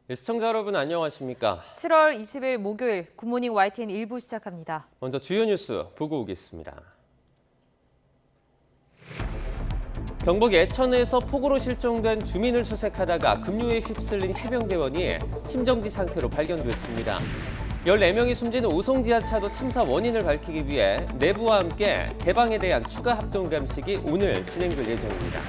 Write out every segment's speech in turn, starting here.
네, 시청자 여러분 안녕하십니까? 7월 20일 목요일 굿모닝 YTN 1부 시작합니다. 먼저 주요 뉴스 보고 오겠습니다. 경북 예천에서 폭우로 실종된 주민을 수색하다가 급류에 휩쓸린 해병대원이 심정지 상태로 발견됐습니다. 14명이 숨진 오송 지하차도 참사 원인을 밝히기 위해 내부와 함께 제방에 대한 추가 합동 감식이 오늘 진행될 예정입니다.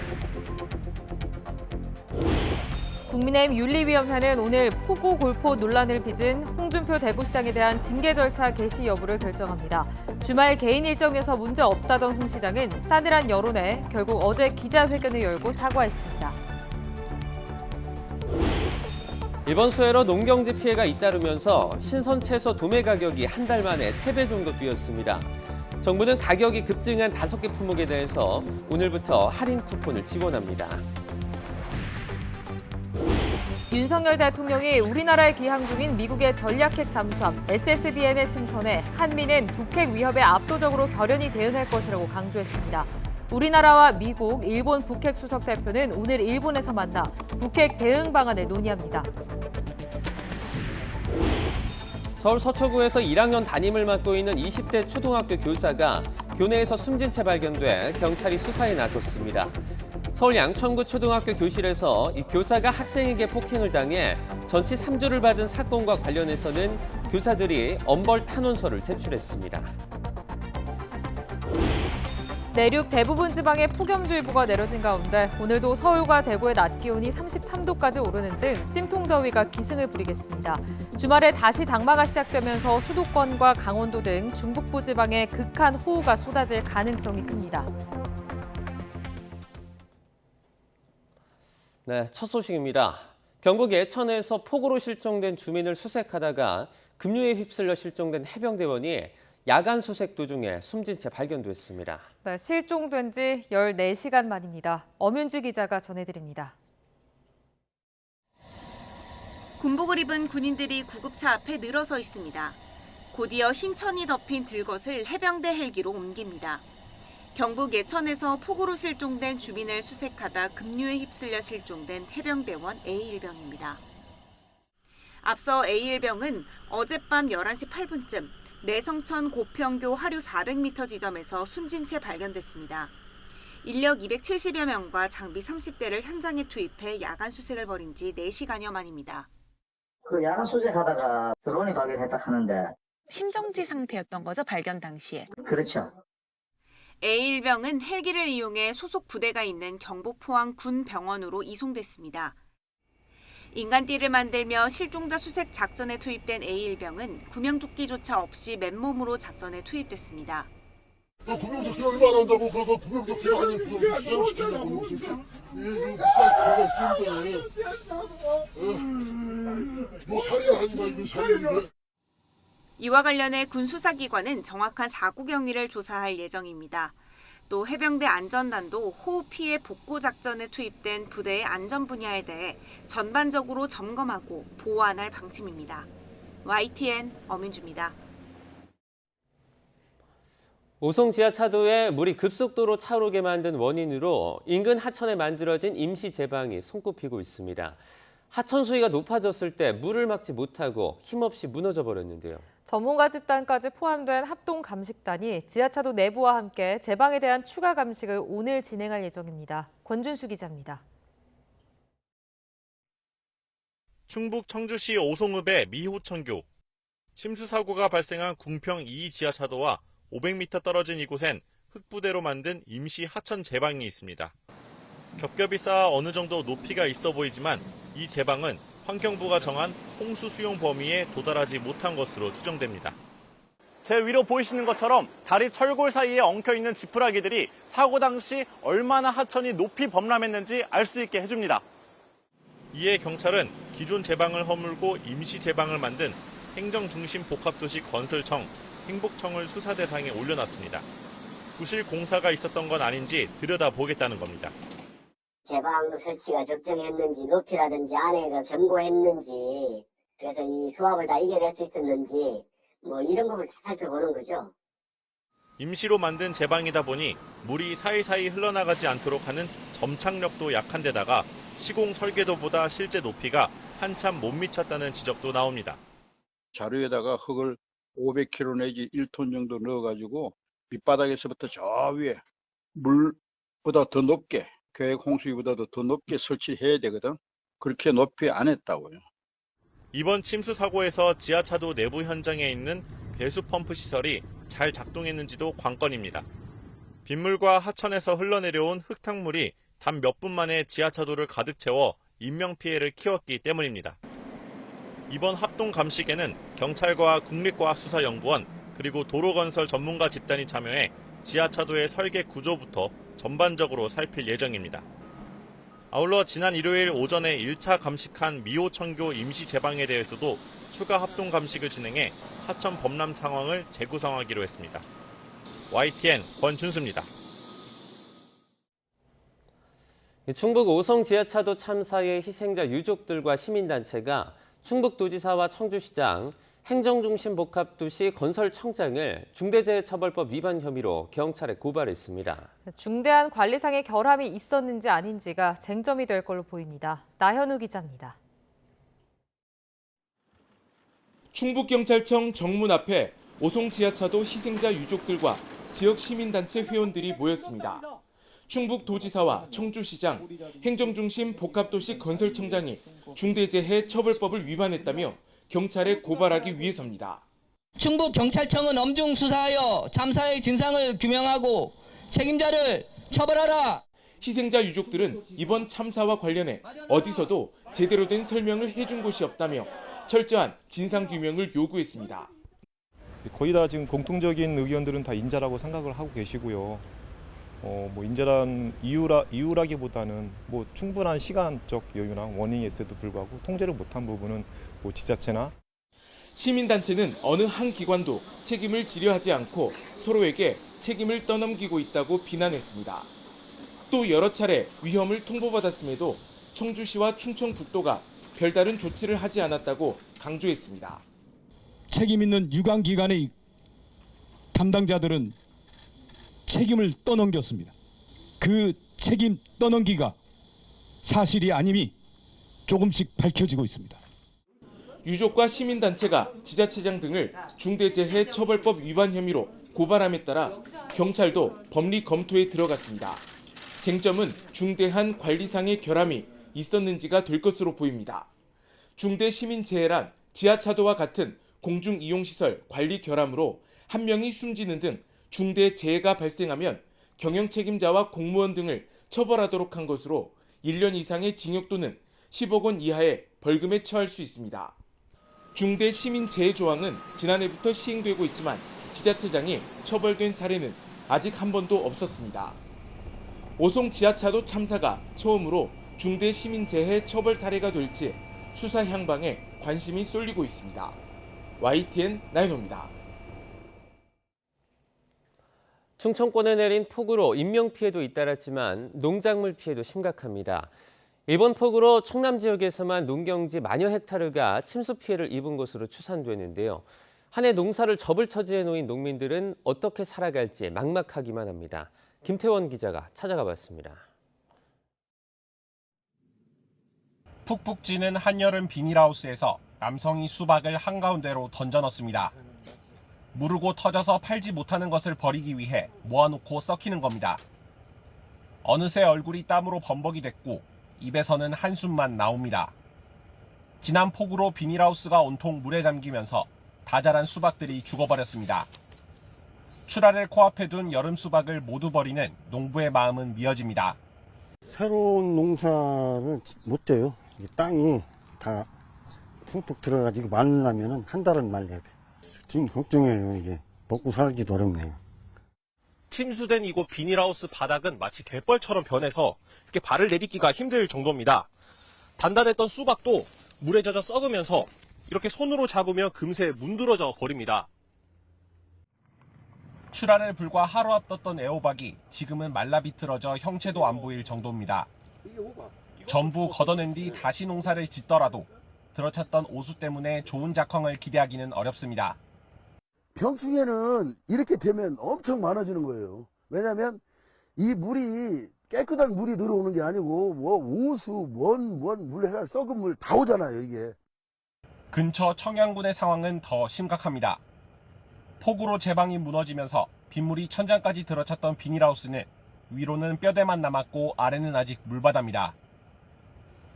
국민의힘 윤리위원회는 오늘 폭우 골포 논란을 빚은 홍준표 대구시장에 대한 징계 절차 개시 여부를 결정합니다. 주말 개인 일정에서 문제 없다던 홍 시장은 싸늘한 여론에 결국 어제 기자회견을 열고 사과했습니다. 이번 수해로 농경지 피해가 잇따르면서 신선 채소 도매 가격이 한 달 만에 3배 정도 뛰었습니다. 정부는 가격이 급등한 5개 품목에 대해서 오늘부터 할인 쿠폰을 지원합니다. 윤석열 대통령이 우리나라에 기항 중인 미국의 전략핵 잠수함 SSBN의 승선에 한미는 북핵 위협에 압도적으로 결연히 대응할 것이라고 강조했습니다. 우리나라와 미국, 일본 북핵 수석 대표는 오늘 일본에서 만나 북핵 대응 방안을 논의합니다. 서울 서초구에서 1학년 담임을 맡고 있는 20대 초등학교 교사가 교내에서 숨진 채 발견돼 경찰이 수사에 나섰습니다. 서울 양천구 초등학교 교실에서 이 교사가 학생에게 폭행을 당해 전치 3주를 받은 사건과 관련해서는 교사들이 엄벌 탄원서를 제출했습니다. 내륙 대부분 지방에 폭염주의보가 내려진 가운데 오늘도 서울과 대구의 낮 기온이 33도까지 오르는 등 찜통더위가 기승을 부리겠습니다. 주말에 다시 장마가 시작되면서 수도권과 강원도 등 중북부 지방에 극한 호우가 쏟아질 가능성이 큽니다. 네, 첫 소식입니다. 경북 예천에서 폭우로 실종된 주민을 수색하다가 급류에 휩쓸려 실종된 해병대원이 야간 수색 도중에 숨진 채 발견됐습니다. 네, 실종된 지 14시간 만입니다. 엄윤주 기자가 전해드립니다. 군복을 입은 군인들이 구급차 앞에 늘어서 있습니다. 곧이어 흰 천이 덮인 들것을 해병대 헬기로 옮깁니다. 경북 예천에서 폭우로 실종된 주민을 수색하다 급류에 휩쓸려 실종된 해병대원 A일병입니다. 앞서 A일병은 어젯밤 11시 8분쯤 내성천 고평교 하류 400m 지점에서 숨진 채 발견됐습니다. 인력 270여 명과 장비 30대를 현장에 투입해 야간 수색을 벌인 지 4시간여 만입니다. 그 야간 수색하다가 드론이 발견했다 하는데. 심정지 상태였던 거죠, 발견 당시에? 그렇죠. A일병은 헬기를 이용해 소속 부대가 있는 경북 포항 군병원으로 이송됐습니다. 인간띠를 만들며 실종자 수색 작전에 투입된 A일병은 구명조끼조차 없이 맨몸으로 작전에 투입됐습니다. 구명조끼 얼마나 한다고 그거 구명조끼 아니 그거 수영시키냐고 무슨 이 비싼 거가 있는데 뭐 살인 아니면 이거 살인인데. 이와 관련해 군 수사기관은 정확한 사고 경위를 조사할 예정입니다. 또 해병대 안전단도 호우 피해 복구 작전에 투입된 부대의 안전 분야에 대해 전반적으로 점검하고 보완할 방침입니다. YTN 엄윤주입니다. 오송 지하차도에 물이 급속도로 차오르게 만든 원인으로 인근 하천에 만들어진 임시 제방이 손꼽히고 있습니다. 하천 수위가 높아졌을 때 물을 막지 못하고 힘없이 무너져 버렸는데요. 전문가 집단까지 포함된 합동 감식단이 지하차도 내부와 함께 제방에 대한 추가 감식을 오늘 진행할 예정입니다. 권준수 기자입니다. 충북 청주시 오송읍의 미호천교. 침수 사고가 발생한 궁평 2 지하차도와 500m 떨어진 이곳엔 흙부대로 만든 임시 하천 제방이 있습니다. 겹겹이 쌓아 어느 정도 높이가 있어 보이지만 이 제방은 환경부가 정한 홍수 수용 범위에 도달하지 못한 것으로 추정됩니다. 제 위로 보이시는 것처럼 다리 철골 사이에 엉켜있는 지푸라기들이 사고 당시 얼마나 하천이 높이 범람했는지 알 수 있게 해줍니다. 이에 경찰은 기존 제방을 허물고 임시 제방을 만든 행정중심복합도시 건설청, 행복청을 수사 대상에 올려놨습니다. 부실 공사가 있었던 건 아닌지 들여다보겠다는 겁니다. 제방 설치가 적정했는지 높이라든지 안에가 견고했는지 그래서 이 수압을 다 이겨낼 수 있었는지 뭐 이런 것을 살펴보는 거죠. 임시로 만든 제방이다 보니 물이 사이사이 흘러나가지 않도록 하는 점착력도 약한 데다가 시공 설계도보다 실제 높이가 한참 못 미쳤다는 지적도 나옵니다. 자루에다가 흙을 500kg 내지 1톤 정도 넣어가지고 밑바닥에서부터 저 위에 물보다 더 높게, 계획 홍수위보다도 더 높게 설치해야 되거든. 그렇게 높이 안 했다고요. 이번 침수 사고에서 지하차도 내부 현장에 있는 배수 펌프 시설이 잘 작동했는지도 관건입니다. 빗물과 하천에서 흘러내려온 흙탕물이 단 몇 분 만에 지하차도를 가득 채워 인명피해를 키웠기 때문입니다. 이번 합동 감식에는 경찰과 국립과학수사연구원 그리고 도로건설 전문가 집단이 참여해 지하차도의 설계 구조부터 전반적으로 살필 예정입니다. 아울러 지난 일요일 오전에 1차 감식한 미호천교 임시제방에 대해서도 추가 합동 감식을 진행해 하천 범람 상황을 재구성하기로 했습니다. YTN 권준수입니다. 충북 오송 지하차도 참사의 희생자 유족들과 시민단체가 충북도지사와 청주시장, 행정중심 복합도시 건설청장을 중대재해처벌법 위반 혐의로 경찰에 고발했습니다. 중대한 관리상의 결함이 있었는지 아닌지가 쟁점이 될 걸로 보입니다. 나현우 기자입니다. 충북경찰청 정문 앞에 오송 지하차도 희생자 유족들과 지역 시민단체 회원들이 모였습니다. 충북도지사와 청주시장, 행정중심 복합도시 건설청장이 중대재해처벌법을 위반했다며 경찰에 고발하기 위해서입니다. 충북경찰청은 엄중 수사하여 참사의 진상을 규명하고 책임자를 처벌하라. 희생자 유족들은 이번 참사와 관련해 어디서도 제대로 된 설명을 해준 곳이 없다며 철저한 진상규명을 요구했습니다. 거의 다 지금 공통적인 의견들은 다 인자라고 생각을 하고 계시고요. 인자란 이유라기보다는 충분한 시간적 여유나 원인이 있어도 불구하고 통제를 못한 부분은 지자체나 시민단체는 어느 한 기관도 책임을 지려 하지 않고 서로에게 책임을 떠넘기고 있다고 비난했습니다. 또 여러 차례 위험을 통보받았음에도 청주시와 충청북도가 별다른 조치를 하지 않았다고 강조했습니다. 책임 있는 유관기관의 담당자들은 책임을 떠넘겼습니다. 그 책임 떠넘기가 사실이 아님이 조금씩 밝혀지고 있습니다. 유족과 시민단체가 지자체장 등을 중대재해처벌법 위반 혐의로 고발함에 따라 경찰도 법리 검토에 들어갔습니다. 쟁점은 중대한 관리상의 결함이 있었는지가 될 것으로 보입니다. 중대시민재해란 지하차도와 같은 공중이용시설 관리 결함으로 한 명이 숨지는 등 중대재해가 발생하면 경영책임자와 공무원 등을 처벌하도록 한 것으로 1년 이상의 징역 또는 10억 원 이하의 벌금에 처할 수 있습니다. 중대시민재해조항은 지난해부터 시행되고 있지만 지자체장이 처벌된 사례는 아직 한 번도 없었습니다. 오송 지하차도 참사가 처음으로 중대시민재해 처벌 사례가 될지 수사 향방에 관심이 쏠리고 있습니다. YTN 나인호입니다. 충청권에 내린 폭우로 인명피해도 잇따랐지만 농작물 피해도 심각합니다. 이번 폭우로 충남 지역에서만 농경지 만여 헥타르가 침수 피해를 입은 것으로 추산되는데요. 한 해 농사를 접을 처지에 놓인 농민들은 어떻게 살아갈지 막막하기만 합니다. 김태원 기자가 찾아가 봤습니다. 푹푹 찌는 한여름 비닐하우스에서 남성이 수박을 한가운데로 던져넣습니다. 무르고 터져서 팔지 못하는 것을 버리기 위해 모아놓고 썩히는 겁니다. 어느새 얼굴이 땀으로 범벅이 됐고 입에서는 한숨만 나옵니다. 지난 폭우로 비닐하우스가 온통 물에 잠기면서 다 자란 수박들이 죽어버렸습니다. 출하를 코앞에 둔 여름 수박을 모두 버리는 농부의 마음은 미어집니다. 새로운 농사를 못 져요. 땅이 다 푹푹 들어가지고 말리려면 한 달은 말려야 돼. 지금 걱정해요. 이게 먹고 살기도 어렵네요. 침수된 이곳 비닐하우스 바닥은 마치 갯벌처럼 변해서 이렇게 발을 내딛기가 힘들 정도입니다. 단단했던 수박도 물에 젖어 썩으면서 이렇게 손으로 잡으면 금세 문드러져 버립니다. 출하를 불과 하루 앞뒀던 애호박이 지금은 말라 비틀어져 형체도 안 보일 정도입니다. 전부 걷어낸 뒤 다시 농사를 짓더라도 들어찼던 오수 때문에 좋은 작황을 기대하기는 어렵습니다. 병충해는 이렇게 되면 엄청 많아지는 거예요. 왜냐하면 이 물이 깨끗한 물이 들어오는 게 아니고 뭐 우수, 물 해가 썩은 물 다 오잖아요 이게. 근처 청양군의 상황은 더 심각합니다. 폭우로 제방이 무너지면서 빗물이 천장까지 들어찼던 비닐하우스는 위로는 뼈대만 남았고 아래는 아직 물바다입니다.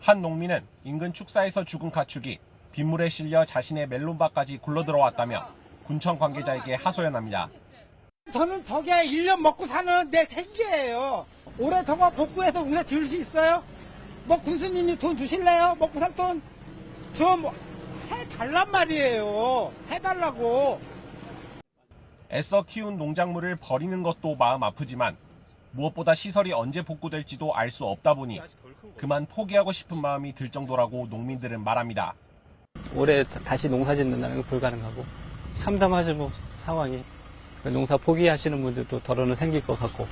한 농민은 인근 축사에서 죽은 가축이 빗물에 실려 자신의 멜론밭까지 굴러들어왔다며 군청 관계자에게 하소연합니다. 저는 저게 1년 먹고 사는 내 생계예요. 올해 저거 복구해서 농사 지을 수 있어요? 뭐 군수님이 돈 주실래요? 먹고 살 돈 좀 해달란 말이에요. 해달라고. 애써 키운 농작물을 버리는 것도 마음 아프지만 무엇보다 시설이 언제 복구될지도 알 수 없다 보니 그만 포기하고 싶은 마음이 들 정도라고 농민들은 말합니다. 올해 다시 농사 짓는다는 건 불가능하고 참담하죠 뭐 상황이. 농사 포기하시는 분들도 덜어는 생길 것 같고.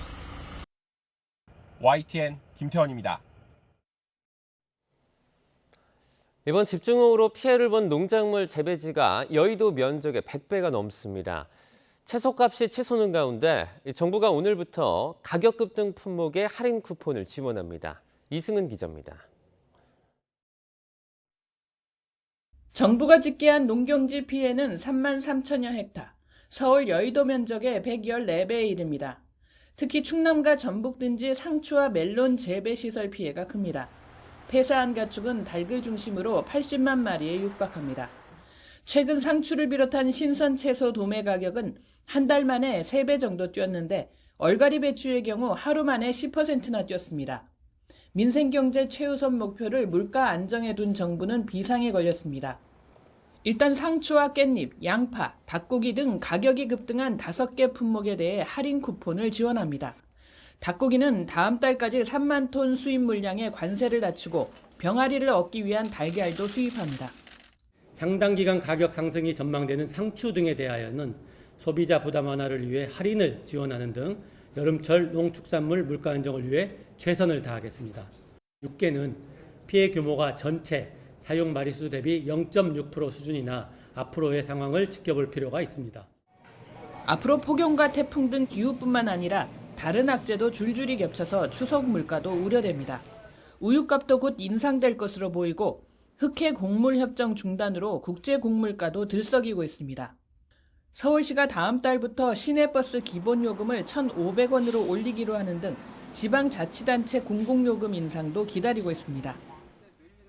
YTN 김태원입니다. 이번 집중호우로 피해를 본 농작물 재배지가 여의도 면적의 100배가 넘습니다. 채소값이 치솟는 가운데 정부가 오늘부터 가격 급등 품목의 할인 쿠폰을 지원합니다. 이승은 기자입니다. 정부가 집계한 농경지 피해는 3만 3천여 헥타, 서울 여의도 면적의 114배에 이릅니다. 특히 충남과 전북 등지 상추와 멜론 재배시설 피해가 큽니다. 폐사한 가축은 닭을 중심으로 80만 마리에 육박합니다. 최근 상추를 비롯한 신선 채소 도매 가격은 한 달 만에 3배 정도 뛰었는데 얼갈이 배추의 경우 하루 만에 10%나 뛰었습니다. 민생경제 최우선 목표를 물가 안정에 둔 정부는 비상에 걸렸습니다. 일단 상추와 깻잎, 양파, 닭고기 등 가격이 급등한 5개 품목에 대해 할인 쿠폰을 지원합니다. 닭고기는 다음 달까지 3만 톤 수입 물량의 관세를 낮추고 병아리를 얻기 위한 달걀도 수입합니다. 상당 기간 가격 상승이 전망되는 상추 등에 대하여는 소비자 부담 완화를 위해 할인을 지원하는 등 여름철 농축산물 물가 안정을 위해 최선을 다하겠습니다. 육개는 피해 규모가 전체 사용 마리수 대비 0.6% 수준이나 앞으로의 상황을 지켜볼 필요가 있습니다. 앞으로 폭염과 태풍 등 기후뿐만 아니라 다른 악재도 줄줄이 겹쳐서 추석 물가도 우려됩니다. 우유값도 곧 인상될 것으로 보이고 흑해 곡물 협정 중단으로 국제 곡물가도 들썩이고 있습니다. 서울시가 다음 달부터 시내버스 기본요금을 1,500원으로 올리기로 하는 등 지방자치단체 공공요금 인상도 기다리고 있습니다.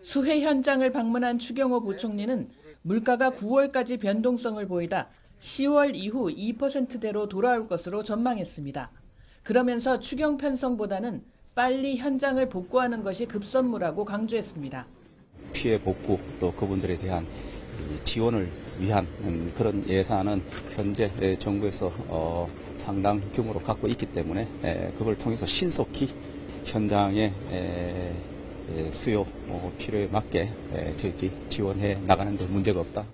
수해 현장을 방문한 추경호 부총리는 물가가 9월까지 변동성을 보이다 10월 이후 2%대로 돌아올 것으로 전망했습니다. 그러면서 추경 편성보다는 빨리 현장을 복구하는 것이 급선무라고 강조했습니다. 피해 복구 또 그분들에 대한 지원을 위한 그런 예산은 현재 정부에서 상당 규모로 갖고 있기 때문에 그걸 통해서 신속히 현장의 수요 필요에 맞게 저희들이 지원해 나가는 데 문제가 없다.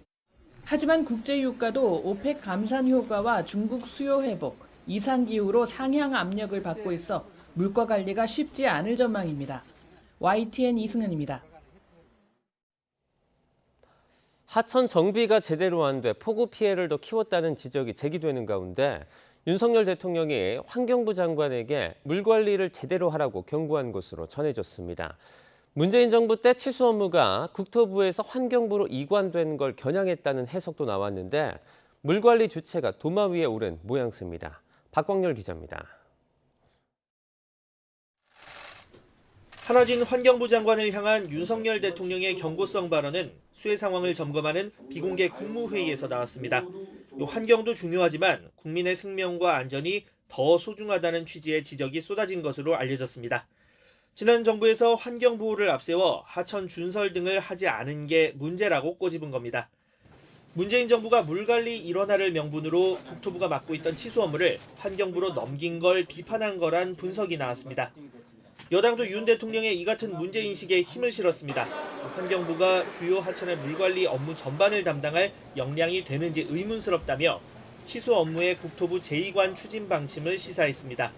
하지만 국제유가도 오펙 감산 효과와 중국 수요 회복, 이상기후로 상향 압력을 받고 있어 물가 관리가 쉽지 않을 전망입니다. YTN 이승은입니다. 하천 정비가 제대로 안 돼 폭우 피해를 더 키웠다는 지적이 제기되는 가운데 윤석열 대통령이 환경부 장관에게 물 관리를 제대로 하라고 경고한 것으로 전해졌습니다. 문재인 정부 때 치수 업무가 국토부에서 환경부로 이관된 걸 겨냥했다는 해석도 나왔는데 물 관리 주체가 도마 위에 오른 모양새입니다. 박광렬 기자입니다. 한화진 환경부 장관을 향한 윤석열 대통령의 경고성 발언은 수해 상황을 점검하는 비공개 국무회의에서 나왔습니다. 환경도 중요하지만 국민의 생명과 안전이 더 소중하다는 취지의 지적이 쏟아진 것으로 알려졌습니다. 지난 정부에서 환경 보호를 앞세워 하천 준설 등을 하지 않은 게 문제라고 꼬집은 겁니다. 문재인 정부가 물관리 일원화를 명분으로 국토부가 맡고 있던 치수 업무를 환경부로 넘긴 걸 비판한 거란 분석이 나왔습니다. 여당도 윤 대통령의 이 같은 문제인식에 힘을 실었습니다. 환경부가 주요 하천의 물관리 업무 전반을 담당할 역량이 되는지 의문스럽다며 치수 업무의 국토부 제2관 추진 방침을 시사했습니다.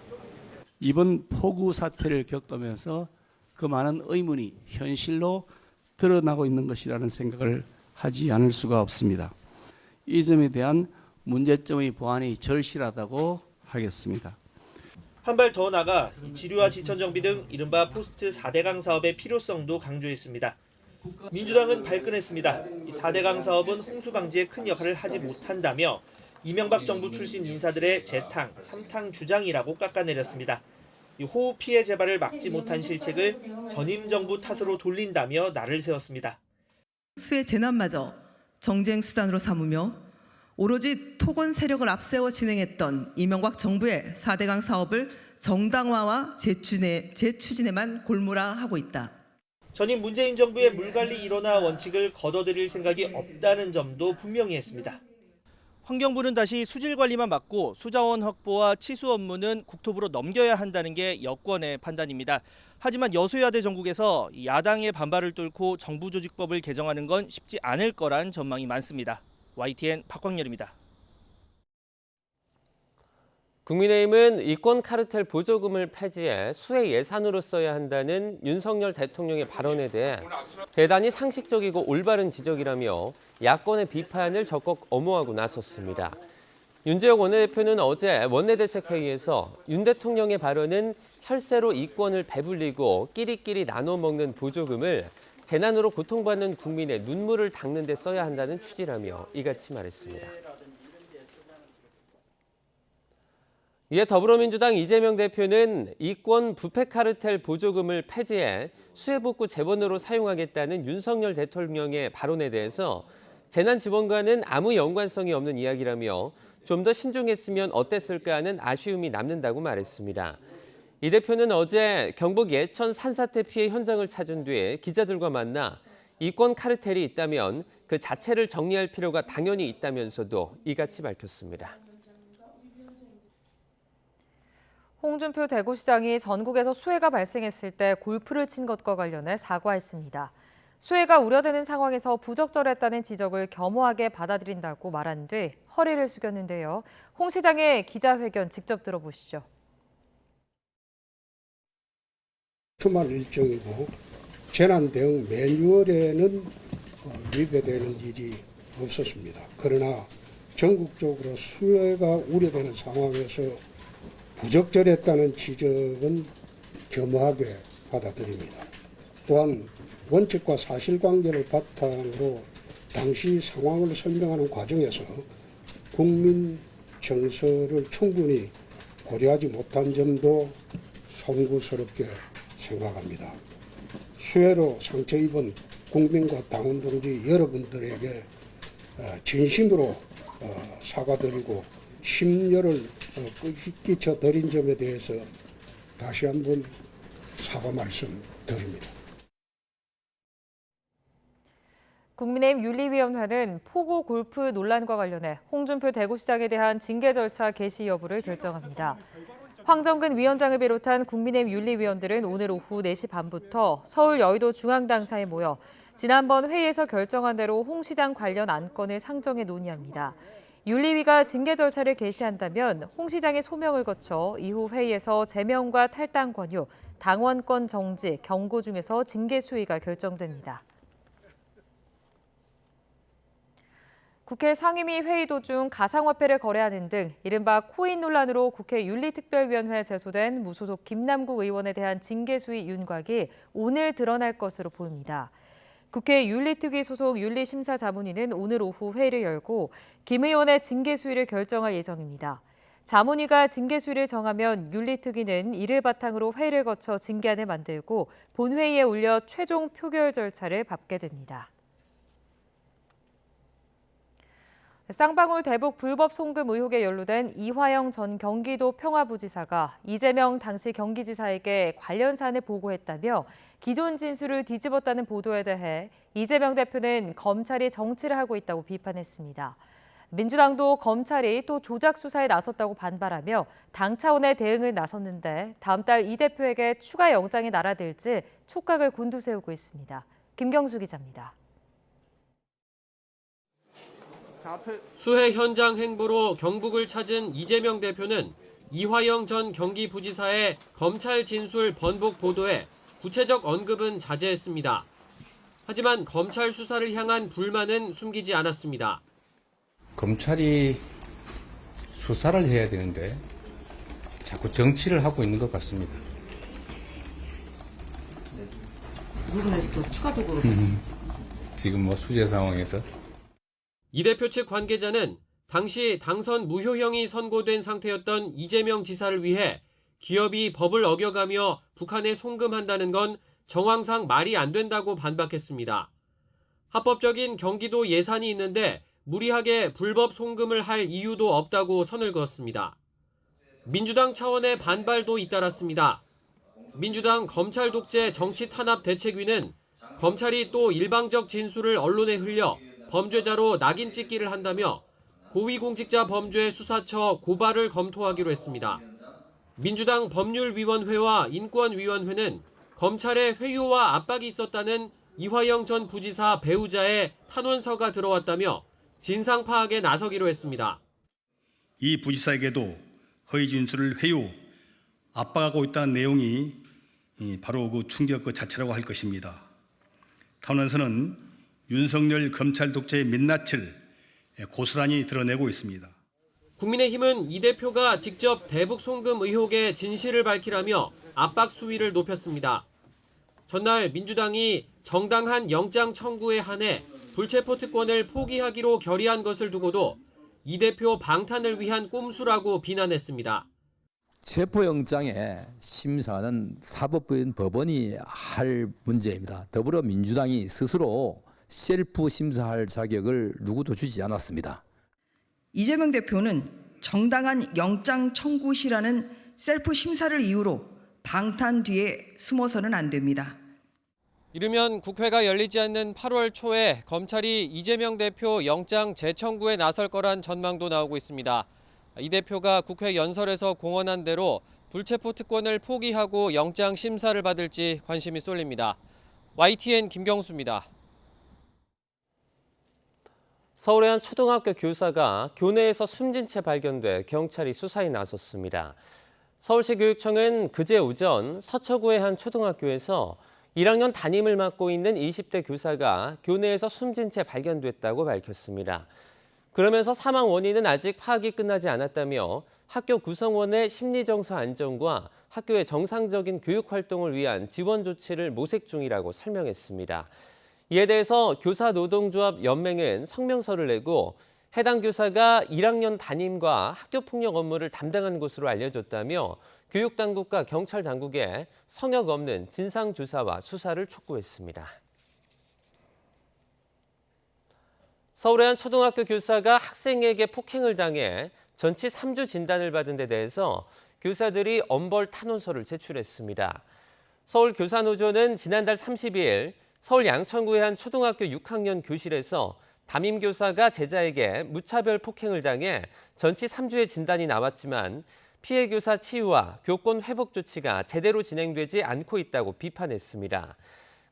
이번 폭우 사태를 겪으면서 그 많은 의문이 현실로 드러나고 있는 것이라는 생각을 하지 않을 수가 없습니다. 이 점에 대한 문제점의 보완이 절실하다고 하겠습니다. 한 발 더 나가 지류와 지천 정비 등 이른바 포스트 4대강 사업의 필요성도 강조했습니다. 민주당은 발끈했습니다. 4대강 사업은 홍수 방지에 큰 역할을 하지 못한다며 이명박 정부 출신 인사들의 재탕, 삼탕 주장이라고 깎아내렸습니다. 호우 피해 재발을 막지 못한 실책을 전임 정부 탓으로 돌린다며 날을 세웠습니다. 수해 재난마저 정쟁 수단으로 삼으며 오로지 토건 세력을 앞세워 진행했던 이명박 정부의 4대강 사업을 정당화와 재추진에만 골몰아하고 있다. 전임 문재인 정부의 물관리 일원화 원칙을 걷어들일 생각이 없다는 점도 분명히 했습니다. 환경부는 다시 수질 관리만 맡고 수자원 확보와 치수 업무는 국토부로 넘겨야 한다는 게 여권의 판단입니다. 하지만 여소야대 전국에서 야당의 반발을 뚫고 정부조직법을 개정하는 건 쉽지 않을 거란 전망이 많습니다. YTN 박광렬입니다. 국민의힘은 이권 카르텔 보조금을 폐지해 수해 예산으로 써야 한다는 윤석열 대통령의 발언에 대해 대단히 상식적이고 올바른 지적이라며 야권의 비판을 적극 엄호하고 나섰습니다. 윤재욱 원내대표는 어제 원내대책회의에서 윤 대통령의 발언은 혈세로 이권을 배불리고 끼리끼리 나눠 먹는 보조금을 재난으로 고통받는 국민의 눈물을 닦는 데 써야 한다는 취지라며 이같이 말했습니다. 이에 더불어민주당 이재명 대표는 이권 부패 카르텔 보조금을 폐지해 수해복구 재원으로 사용하겠다는 윤석열 대통령의 발언에 대해서 재난지원과는 아무 연관성이 없는 이야기라며 좀 더 신중했으면 어땠을까 하는 아쉬움이 남는다고 말했습니다. 이 대표는 어제 경북 예천 산사태 피해 현장을 찾은 뒤에 기자들과 만나 이권 카르텔이 있다면 그 자체를 정리할 필요가 당연히 있다면서도 이같이 밝혔습니다. 홍준표 대구시장이 전국에서 수해가 발생했을 때 골프를 친 것과 관련해 사과했습니다. 수해가 우려되는 상황에서 부적절했다는 지적을 겸허하게 받아들인다고 말한 뒤 허리를 숙였는데요. 홍 시장의 기자회견 직접 들어보시죠. 주말 일정이고 재난 대응 매뉴얼에는 위배되는 일이 없었습니다. 그러나 전국적으로 수해가 우려되는 상황에서 부적절했다는 지적은 겸허하게 받아들입니다. 또한 원칙과 사실관계를 바탕으로 당시 상황을 설명하는 과정에서 국민 정서를 충분히 고려하지 못한 점도 송구스럽게 생각합니다. 수해로 상처 입은 국민과 당원 동지 여러분들에게 진심으로 사과드리고 심려를 끼쳐드린 점에 대해서 다시 한번 사과 말씀드립니다. 국민의힘 윤리위원회는 포구 골프 논란과 관련해 홍준표 대구시장에 대한 징계 절차 개시 여부를 결정합니다. 황정근 위원장을 비롯한 국민의힘 윤리위원들은 오늘 오후 4시 반부터 서울 여의도 중앙당사에 모여 지난번 회의에서 결정한 대로 홍 시장 관련 안건을 상정해 논의합니다. 윤리위가 징계 절차를 개시한다면 홍 시장의 소명을 거쳐 이후 회의에서 제명과 탈당 권유, 당원권 정지, 경고 중에서 징계 수위가 결정됩니다. 국회 상임위 회의 도중 가상화폐를 거래하는 등 이른바 코인 논란으로 국회 윤리특별위원회에 제소된 무소속 김남국 의원에 대한 징계 수위 윤곽이 오늘 드러날 것으로 보입니다. 국회 윤리특위 소속 윤리심사자문위는 오늘 오후 회의를 열고 김 의원의 징계 수위를 결정할 예정입니다. 자문위가 징계 수위를 정하면 윤리특위는 이를 바탕으로 회의를 거쳐 징계안을 만들고 본회의에 올려 최종 표결 절차를 밟게 됩니다. 쌍방울 대북 불법 송금 의혹에 연루된 이화영 전 경기도 평화부지사가 이재명 당시 경기지사에게 관련 사안을 보고했다며 기존 진술을 뒤집었다는 보도에 대해 이재명 대표는 검찰이 정치를 하고 있다고 비판했습니다. 민주당도 검찰이 또 조작 수사에 나섰다고 반발하며 당 차원의 대응을 나섰는데 다음 달 이 대표에게 추가 영장이 날아들지 촉각을 곤두세우고 있습니다. 김경수 기자입니다. 수해 현장 행보로 경북을 찾은 이재명 대표는 이화영 전 경기부지사의 검찰 진술 번복 보도에 구체적 언급은 자제했습니다. 하지만 검찰 수사를 향한 불만은 숨기지 않았습니다. 검찰이 수사를 해야 되는데 자꾸 정치를 하고 있는 것 같습니다. 이 부분에서 또 추가적으로 지금 뭐 수재 상황에서 이 대표 측 관계자는 당시 당선 무효형이 선고된 상태였던 이재명 지사를 위해 기업이 법을 어겨가며 북한에 송금한다는 건 정황상 말이 안 된다고 반박했습니다. 합법적인 경기도 예산이 있는데 무리하게 불법 송금을 할 이유도 없다고 선을 그었습니다. 민주당 차원의 반발도 잇따랐습니다. 민주당 검찰 독재 정치 탄압 대책위는 검찰이 또 일방적 진술을 언론에 흘려 범죄자로 낙인 찍기를 한다며 고위공직자 범죄 수사처 고발을 검토하기로 했습니다. 민주당 법률위원회와 인권위원회는 검찰의 회유와 압박이 있었다는 이화영 전 부지사 배우자의 탄원서가 들어왔다며 진상 파악에 나서기로 했습니다. 이 부지사에게도 허위 진술을 회유, 압박하고 있다는 내용이 바로 그 충격 그 자체라고 할 것입니다. 탄원서는 윤석열 검찰 독재의 민낯을 고스란히 드러내고 있습니다. 국민의힘은 이 대표가 직접 대북 송금 의혹의 진실을 밝히라며 압박 수위를 높였습니다. 전날 민주당이 정당한 영장 청구에 한해 불체포 특권을 포기하기로 결의한 것을 두고도 이 대표 방탄을 위한 꼼수라고 비난했습니다. 체포영장의 심사는 사법부인 법원이 할 문제입니다. 더불어민주당이 스스로 셀프 심사할 자격을 누구도 주지 않았습니다. 이재명 대표는 정당한 영장 청구 시라는 셀프 심사를 이유로 방탄 뒤에 숨어서는 안 됩니다. 이르면 국회가 열리지 않는 8월 초에 검찰이 이재명 대표 영장 재청구에 나설 거란 전망도 나오고 있습니다. 이 대표가 국회 연설에서 공언한 대로 불체포 특권을 포기하고 영장 심사를 받을지 관심이 쏠립니다. YTN 김경수입니다. 서울의 한 초등학교 교사가 교내에서 숨진 채 발견돼 경찰이 수사에 나섰습니다. 서울시 교육청은 그제 오전 서초구의 한 초등학교에서 1학년 담임을 맡고 있는 20대 교사가 교내에서 숨진 채 발견됐다고 밝혔습니다. 그러면서 사망 원인은 아직 파악이 끝나지 않았다며 학교 구성원의 심리정서 안정과 학교의 정상적인 교육 활동을 위한 지원 조치를 모색 중이라고 설명했습니다. 이에 대해서 교사노동조합 연맹은 성명서를 내고 해당 교사가 1학년 담임과 학교폭력 업무를 담당한 것으로 알려졌다며 교육당국과 경찰당국에 성역 없는 진상조사와 수사를 촉구했습니다. 서울의 한 초등학교 교사가 학생에게 폭행을 당해 전치 3주 진단을 받은 데 대해서 교사들이 엄벌 탄원서를 제출했습니다. 서울교사노조는 지난달 30일 서울 양천구의 한 초등학교 6학년 교실에서 담임교사가 제자에게 무차별 폭행을 당해 전치 3주의 진단이 나왔지만 피해 교사 치유와 교권 회복 조치가 제대로 진행되지 않고 있다고 비판했습니다.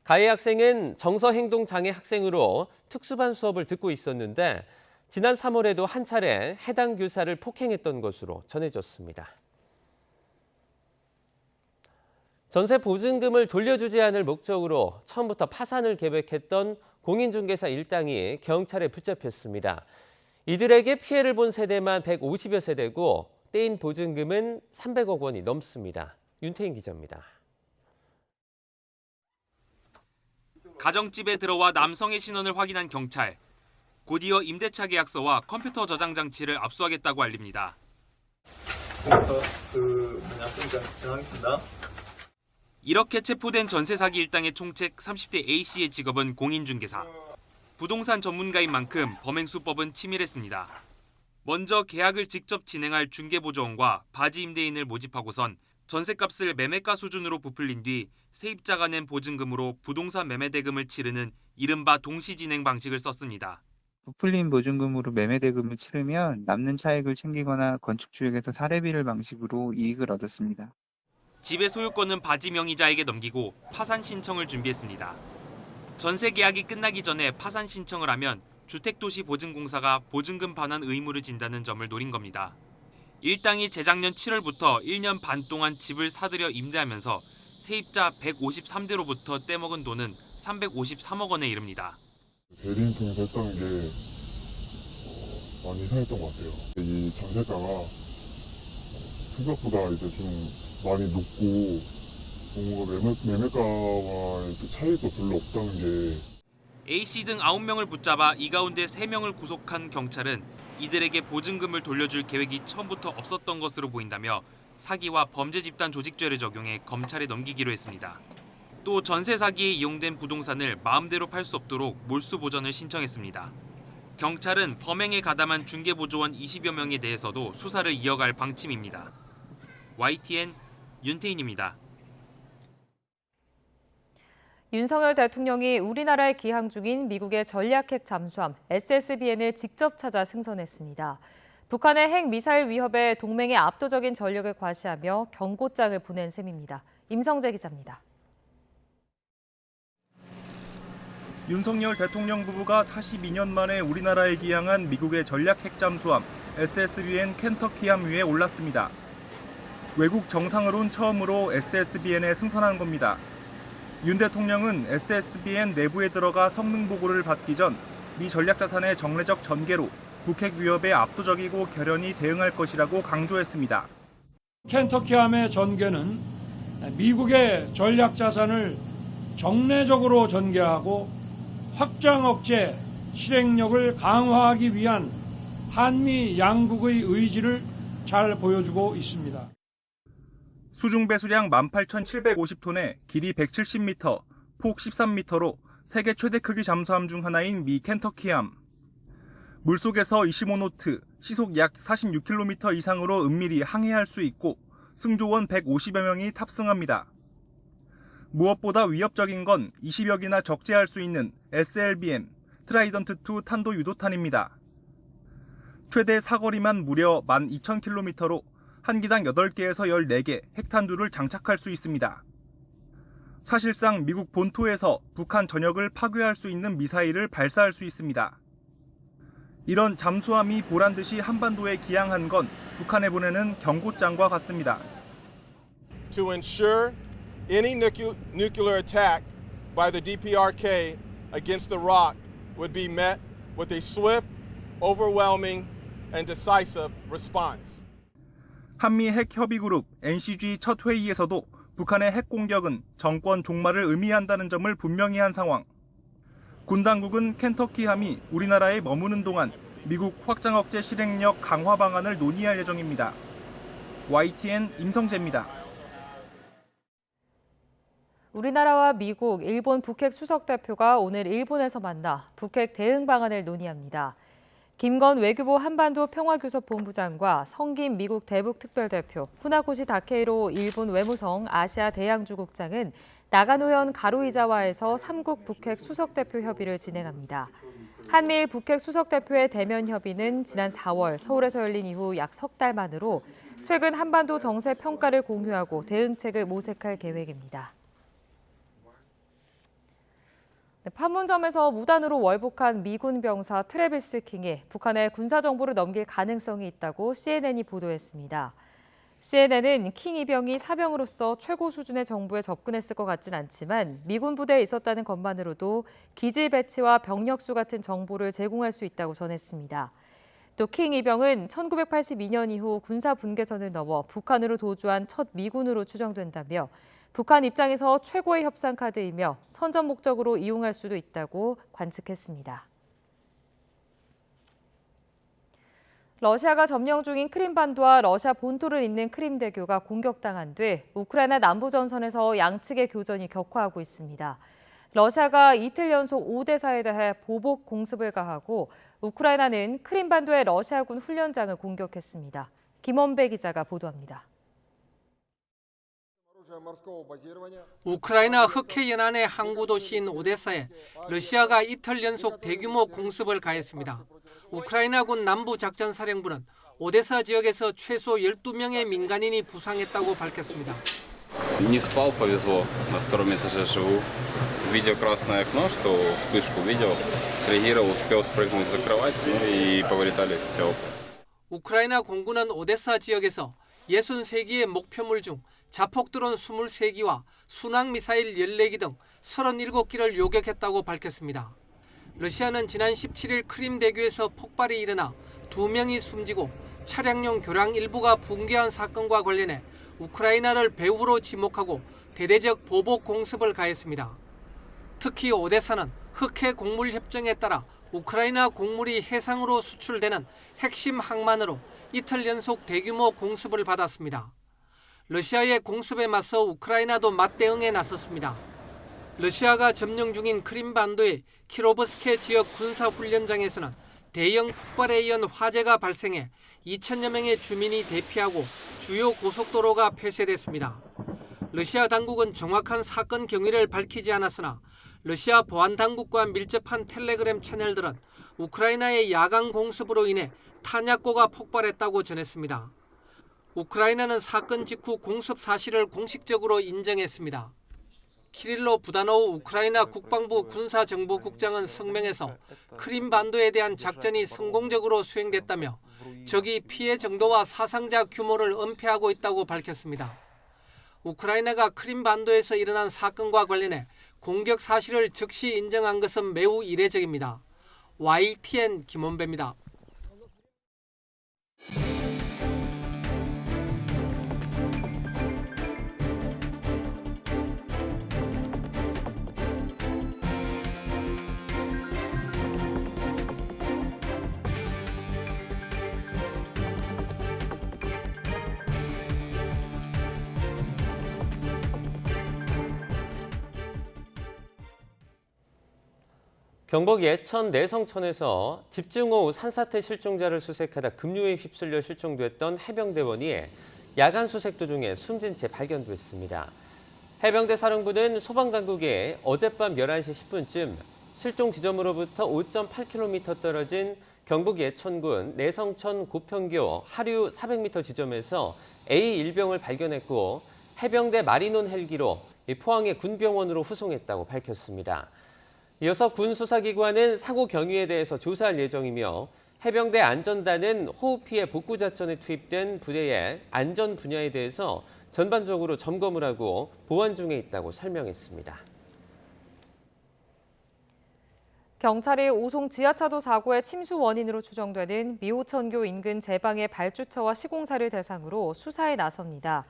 가해 학생은 정서행동장애 학생으로 특수반 수업을 듣고 있었는데 지난 3월에도 한 차례 해당 교사를 폭행했던 것으로 전해졌습니다. 전세 보증금을 돌려주지 않을 목적으로 처음부터 파산을 계획했던 공인중개사 일당이 경찰에 붙잡혔습니다. 이들에게 피해를 본 세대만 150여 세대고 떼인 보증금은 300억 원이 넘습니다. 윤태인 기자입니다. 가정집에 들어와 남성의 신원을 확인한 경찰. 곧이어 임대차 계약서와 컴퓨터 저장 장치를 압수하겠다고 알립니다. 이렇게 체포된 전세 사기 일당의 총책 30대 A씨의 직업은 공인중개사. 부동산 전문가인 만큼 범행 수법은 치밀했습니다. 먼저 계약을 직접 진행할 중개보조원과 바지 임대인을 모집하고선 전세값을 매매가 수준으로 부풀린 뒤 세입자가 낸 보증금으로 부동산 매매 대금을 치르는 이른바 동시진행 방식을 썼습니다. 부풀린 보증금으로 매매 대금을 치르면 남는 차익을 챙기거나 건축주에게서 사례비를 방식으로 이익을 얻었습니다. 집의 소유권은 바지 명의자에게 넘기고 파산 신청을 준비했습니다. 전세 계약이 끝나기 전에 파산 신청을 하면 주택도시보증공사가 보증금 반환 의무를 진다는 점을 노린 겁니다. 일당이 재작년 7월부터 1년 반 동안 집을 사들여 임대하면서 세입자 153대로부터 떼먹은 돈은 353억 원에 이릅니다. 대리인 통해서 했다는 게 많이 이상했던 것 같아요. 이 전세가가 생각보다 이제 좀 많이 높고 뭔가 매매가와 이렇게 차이도 별로 없다는 게. A씨 등 9명을 붙잡아 이 가운데 3명을 구속한 경찰은 이들에게 보증금을 돌려줄 계획이 처음부터 없었던 것으로 보인다며 사기와 범죄 집단 조직죄를 적용해 검찰에 넘기기로 했습니다. 또 전세 사기에 이용된 부동산을 마음대로 팔 수 없도록 몰수 보전을 신청했습니다. 경찰은 범행에 가담한 중개보조원 20여 명에 대해서도 수사를 이어갈 방침입니다. YTN 윤태인입니다. 윤석열 대통령이 우리나라에 기항 중인 미국의 전략핵 잠수함 SSBN을 직접 찾아 승선했습니다. 북한의 핵 미사일 위협에 동맹의 압도적인 전력을 과시하며 경고장을 보낸 셈입니다. 임성재 기자입니다. 윤석열 대통령 부부가 42년 만에 우리나라에 기항한 미국의 전략 핵 잠수함 SSBN 켄터키함 위에 올랐습니다. 외국 정상으론 처음으로 SSBN에 승선한 겁니다. 윤 대통령은 SSBN 내부에 들어가 성능 보고를 받기 전 미 전략자산의 정례적 전개로 북핵 위협에 압도적이고 결연히 대응할 것이라고 강조했습니다. 켄터키함의 전개는 미국의 전략자산을 정례적으로 전개하고 확장 억제 실행력을 강화하기 위한 한미 양국의 의지를 잘 보여주고 있습니다. 수중 배수량 18,750톤에 길이 170m, 폭 13m로 세계 최대 크기 잠수함 중 하나인 미 켄터키함. 물속에서 25노트, 시속 약 46km 이상으로 은밀히 항해할 수 있고 승조원 150여 명이 탑승합니다. 무엇보다 위협적인 건 20여 기나 적재할 수 있는 SLBM, 트라이던트2 탄도 유도탄입니다. 최대 사거리만 무려 12,000km로 한 기당 8개에서 14개 핵탄두를 장착할 수 있습니다. 사실상 미국 본토에서 북한 전역을 파괴할 수 있는 미사일을 발사할 수 있습니다. 이런 잠수함이 보란듯이 한반도에 기항한 건 북한에 보내는 경고장과 같습니다. To ensure any nuclear attack by the DPRK against the ROC would be met with a swift, overwhelming, and decisive response. 한미 핵협의그룹 NCG 첫 회의에서도 북한의 핵 공격은 정권 종말을 의미한다는 점을 분명히 한 상황. 군 당국은 켄터키함이 우리나라에 머무는 동안 미국 확장 억제 실행력 강화 방안을 논의할 예정입니다. YTN 임성재입니다. 우리나라와 미국, 일본 북핵 수석 대표가 오늘 일본에서 만나 북핵 대응 방안을 논의합니다. 김건 외교부 한반도 평화교섭본부장과 성김 미국 대북특별대표, 후나코시 다케이로 일본 외무성 아시아 대양주국장은 나가노현 가로이자와에서 3국 북핵 수석대표 협의를 진행합니다. 한미일 북핵 수석대표의 대면 협의는 지난 4월 서울에서 열린 이후 약 석 달 만으로 최근 한반도 정세 평가를 공유하고 대응책을 모색할 계획입니다. 판문점에서 무단으로 월북한 미군 병사 트래비스 킹이 북한에 군사 정보를 넘길 가능성이 있다고 CNN이 보도했습니다. CNN은 킹 이병이 사병으로서 최고 수준의 정보에 접근했을 것 같진 않지만 미군 부대에 있었다는 것만으로도 기지 배치와 병력 수 같은 정보를 제공할 수 있다고 전했습니다. 또 킹 이병은 1982년 이후 군사 분계선을 넘어 북한으로 도주한 첫 미군으로 추정된다며 북한 입장에서 최고의 협상 카드이며 선전 목적으로 이용할 수도 있다고 관측했습니다. 러시아가 점령 중인 크림반도와 러시아 본토를 잇는 크림대교가 공격당한 뒤 우크라이나 남부 전선에서 양측의 교전이 격화하고 있습니다. 러시아가 이틀 연속 오데사에 대해 보복 공습을 가하고 우크라이나는 크림반도의 러시아군 훈련장을 공격했습니다. 김원배 기자가 보도합니다. 우크라이나 흑해 연안의 항구 도시인 오데사에 러시아가 이틀 연속 대규모 공습을 가했습니다. 우크라이나군 남부작전사령부는 오데사 지역에서 최소 12명의 민간인이 부상했다고 밝혔습니다. Не спал, повезло. На втором этаже живу. Увидел красное окно, что вспышку увидел, среагировал, успел спрыгнуть за кровать, и повылетали все. 우크라이나 공군은 오데사 지역에서 63기의 목표물 중 자폭 드론 23기와 순항 미사일 14기 등 37기를 요격했다고 밝혔습니다. 러시아는 지난 17일 크림 대교에서 폭발이 일어나 2명이 숨지고 차량용 교량 일부가 붕괴한 사건과 관련해 우크라이나를 배후로 지목하고 대대적 보복 공습을 가했습니다. 특히 오데사는 흑해 곡물 협정에 따라 우크라이나 곡물이 해상으로 수출되는 핵심 항만으로 이틀 연속 대규모 공습을 받았습니다. 러시아의 공습에 맞서 우크라이나도 맞대응에 나섰습니다. 러시아가 점령 중인 크림반도의 키로브스케 지역 군사훈련장에서는 대형 폭발에 이은 화재가 발생해 2천여 명의 주민이 대피하고 주요 고속도로가 폐쇄됐습니다. 러시아 당국은 정확한 사건 경위를 밝히지 않았으나 러시아 보안 당국과 밀접한 텔레그램 채널들은 우크라이나의 야간 공습으로 인해 탄약고가 폭발했다고 전했습니다. 우크라이나는 사건 직후 공습 사실을 공식적으로 인정했습니다. 키릴로 부다노우 우크라이나 국방부 군사정보국장은 성명에서 크림반도에 대한 작전이 성공적으로 수행됐다며 적이 피해 정도와 사상자 규모를 은폐하고 있다고 밝혔습니다. 우크라이나가 크림반도에서 일어난 사건과 관련해 공격 사실을 즉시 인정한 것은 매우 이례적입니다. YTN 김원배입니다. 경북 예천 내성천에서 집중호우 산사태 실종자를 수색하다 급류에 휩쓸려 실종됐던 해병대원이 야간 수색 도중에 숨진 채 발견됐습니다. 해병대 사령부는 소방당국에 어젯밤 11시 10분쯤 실종 지점으로부터 5.8km 떨어진 경북 예천군 내성천 고평교 하류 400m 지점에서 A1병을 발견했고 해병대 마리논 헬기로 포항의 군병원으로 후송했다고 밝혔습니다. 이어서 군 수사기관은 사고 경위에 대해서 조사할 예정이며 해병대 안전단은 호우 피해 복구 작전에 투입된 부대의 안전 분야에 대해서 전반적으로 점검을 하고 보완 중에 있다고 설명했습니다. 경찰이 오송 지하차도 사고의 침수 원인으로 추정되는 미호천교 인근 제방의 발주처와 시공사를 대상으로 수사에 나섭니다.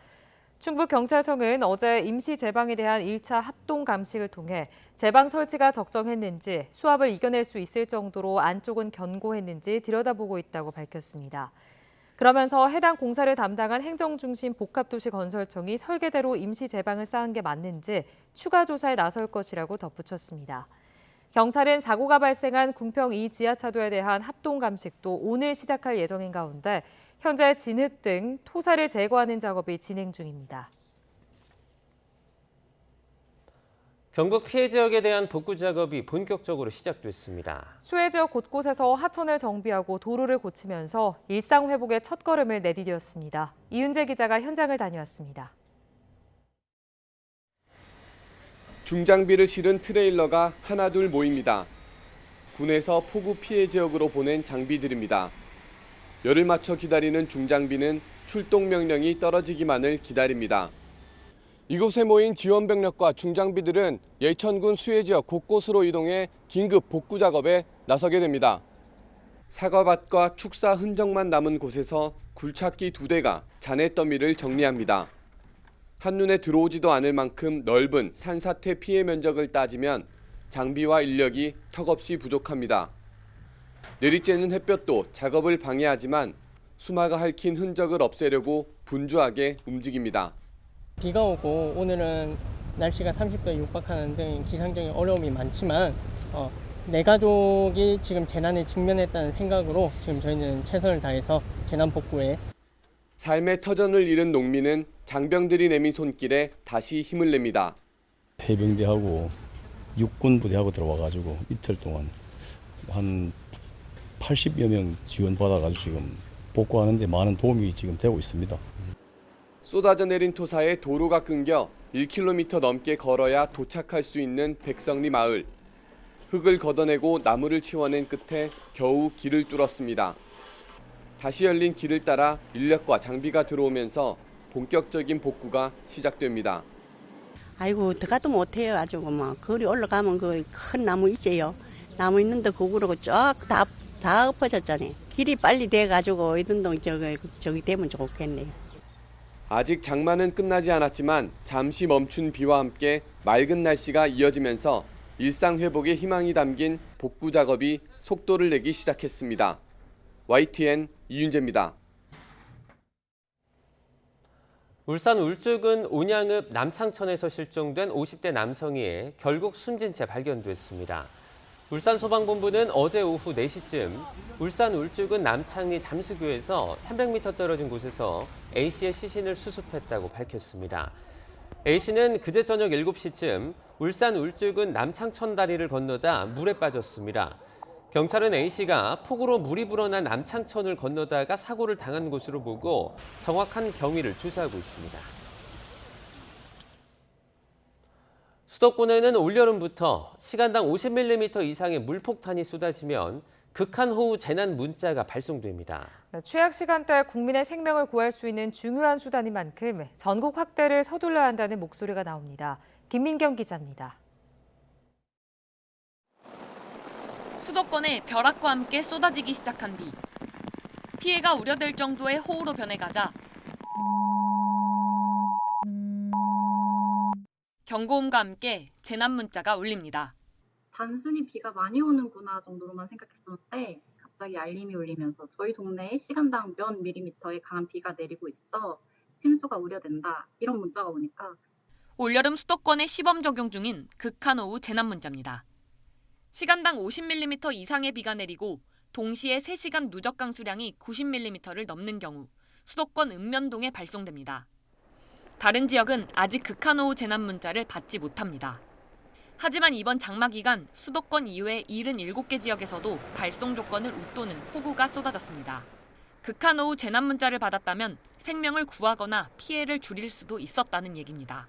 충북경찰청은 어제 임시 제방에 대한 1차 합동 감식을 통해 제방 설치가 적정했는지 수압을 이겨낼 수 있을 정도로 안쪽은 견고했는지 들여다보고 있다고 밝혔습니다. 그러면서 해당 공사를 담당한 행정중심 복합도시건설청이 설계대로 임시 제방을 쌓은 게 맞는지 추가 조사에 나설 것이라고 덧붙였습니다. 경찰은 사고가 발생한 궁평 2 지하차도에 대한 합동 감식도 오늘 시작할 예정인 가운데 현재 진흙 등 토사를 제거하는 작업이 진행 중입니다. 경북 피해 지역에 대한 복구 작업이 본격적으로 시작됐습니다. 수해 지역 곳곳에서 하천을 정비하고 도로를 고치면서 일상 회복의 첫걸음을 내디뎠습니다. 이윤재 기자가 현장을 다녀왔습니다. 중장비를 실은 트레일러가 하나둘 모입니다. 군에서 폭우 피해 지역으로 보낸 장비들입니다. 열을 맞춰 기다리는 중장비는 출동 명령이 떨어지기만을 기다립니다. 이곳에 모인 지원 병력과 중장비들은 예천군 수해 지역 곳곳으로 이동해 긴급 복구 작업에 나서게 됩니다. 사과밭과 축사 흔적만 남은 곳에서 굴착기 2대가 잔해 더미를 정리합니다. 한눈에 들어오지도 않을 만큼 넓은 산사태 피해 면적을 따지면 장비와 인력이 턱없이 부족합니다. 내리쬐는 햇볕도 작업을 방해하지만 수마가 핥힌 흔적을 없애려고 분주하게 움직입니다. 비가 오고 오늘은 날씨가 30도에 육박하는 등 기상적인 어려움이 많지만 내 가족이 지금 재난에 직면했다는 생각으로 지금 저희는 최선을 다해서 재난 복구에 삶의 터전을 잃은 농민은 장병들이 내민 손길에 다시 힘을 냅니다. 해병대하고 육군 부대하고 들어와가지고 이틀 동안 한 80여 명 지원받아가지고 지금 복구하는 데 많은 도움이 지금 되고 있습니다. 쏟아져 내린 토사에 도로가 끊겨 1km 넘게 걸어야 도착할 수 있는 백성리 마을. 흙을 걷어내고 나무를 치워낸 끝에 겨우 길을 뚫었습니다. 다시 열린 길을 따라 인력과 장비가 들어오면서 본격적인 복구가 시작됩니다. 아이고 들어가도 못해요. 아주 뭐 거리 올라가면 그 큰 나무 있지요. 나무 있는데 그거로 쫙 다 엎어졌잖아요. 길이 빨리 돼가지고 이든동 저기 되면 좋겠네요. 아직 장마는 끝나지 않았지만 잠시 멈춘 비와 함께 맑은 날씨가 이어지면서 일상 회복의 희망이 담긴 복구 작업이 속도를 내기 시작했습니다. YTN 이윤재입니다. 울산 울주군 온양읍 남창천에서 실종된 50대 남성이 결국 숨진 채 발견됐습니다. 울산소방본부는 어제 오후 4시쯤 울산 울주군 남창리 잠수교에서 300m 떨어진 곳에서 A씨의 시신을 수습했다고 밝혔습니다. A씨는 그제 저녁 7시쯤 울산 울주군 남창천 다리를 건너다 물에 빠졌습니다. 경찰은 A씨가 폭우로 물이 불어난 남창천을 건너다가 사고를 당한 것으로 보고 정확한 경위를 조사하고 있습니다. 수도권에는 올여름부터 시간당 50mm 이상의 물폭탄이 쏟아지면 극한호우 재난 문자가 발송됩니다. 취약 시간대에 국민의 생명을 구할 수 있는 중요한 수단인 만큼 전국 확대를 서둘러야 한다는 목소리가 나옵니다. 김민경 기자입니다. 수도권에 벼락과 함께 쏟아지기 시작한 비. 피해가 우려될 정도의 호우로 변해가자 경고음과 함께 재난 문자가 울립니다. 단순히 비가 많이 오는구나 정도로만 생각했었는데 갑자기 알림이 울리면서 저희 동네에 시간당 몇 밀리미터의 강한 비가 내리고 있어 침수가 우려된다 이런 문자가 오니까 올여름 수도권에 시범 적용 중인 극한호우 재난 문자입니다. 시간당 50mm 이상의 비가 내리고 동시에 3시간 누적 강수량이 90mm를 넘는 경우 수도권 읍면동에 발송됩니다. 다른 지역은 아직 극한호우 재난 문자를 받지 못합니다. 하지만 이번 장마 기간 수도권 이외 77개 지역에서도 발송 조건을 웃도는 폭우가 쏟아졌습니다. 극한호우 재난 문자를 받았다면 생명을 구하거나 피해를 줄일 수도 있었다는 얘기입니다.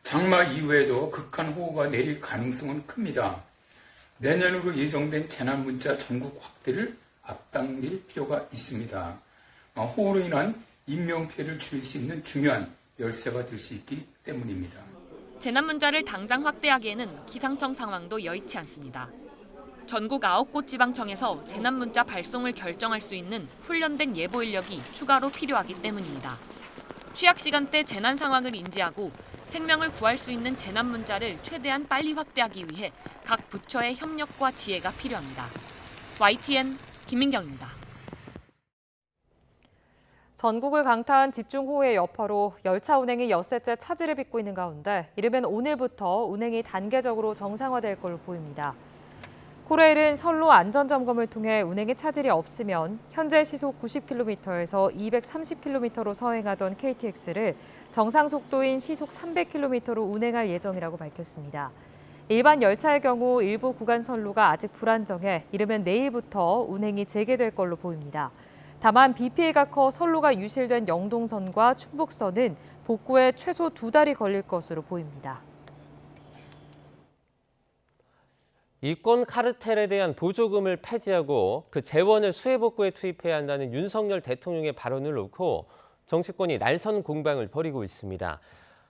장마 이후에도 극한호우가 내릴 가능성은 큽니다. 내년으로 예정된 재난 문자 전국 확대를 앞당길 필요가 있습니다. 호우로 인한 인명피해를 줄일 수 있는 중요한 열쇠가 될 수 있기 때문입니다. 재난 문자를 당장 확대하기에는 기상청 상황도 여의치 않습니다. 전국 9곳 지방청에서 재난 문자 발송을 결정할 수 있는 훈련된 예보 인력이 추가로 필요하기 때문입니다. 취약 시간대 재난 상황을 인지하고 생명을 구할 수 있는 재난 문자를 최대한 빨리 확대하기 위해 각 부처의 협력과 지혜가 필요합니다. YTN 김민경입니다. 전국을 강타한 집중호우의 여파로 열차 운행이 엿새째 차질을 빚고 있는 가운데 이르면 오늘부터 운행이 단계적으로 정상화될 걸로 보입니다. 코레일은 선로 안전점검을 통해 운행에 차질이 없으면 현재 시속 90km에서 230km로 서행하던 KTX를 정상 속도인 시속 300km로 운행할 예정이라고 밝혔습니다. 일반 열차의 경우 일부 구간 선로가 아직 불안정해 이르면 내일부터 운행이 재개될 걸로 보입니다. 다만 비 피해가 커 선로가 유실된 영동선과 충북선은 복구에 최소 2달이 걸릴 것으로 보입니다. 이권 카르텔에 대한 보조금을 폐지하고 그 재원을 수해복구에 투입해야 한다는 윤석열 대통령의 발언을 놓고 정치권이 날선 공방을 벌이고 있습니다.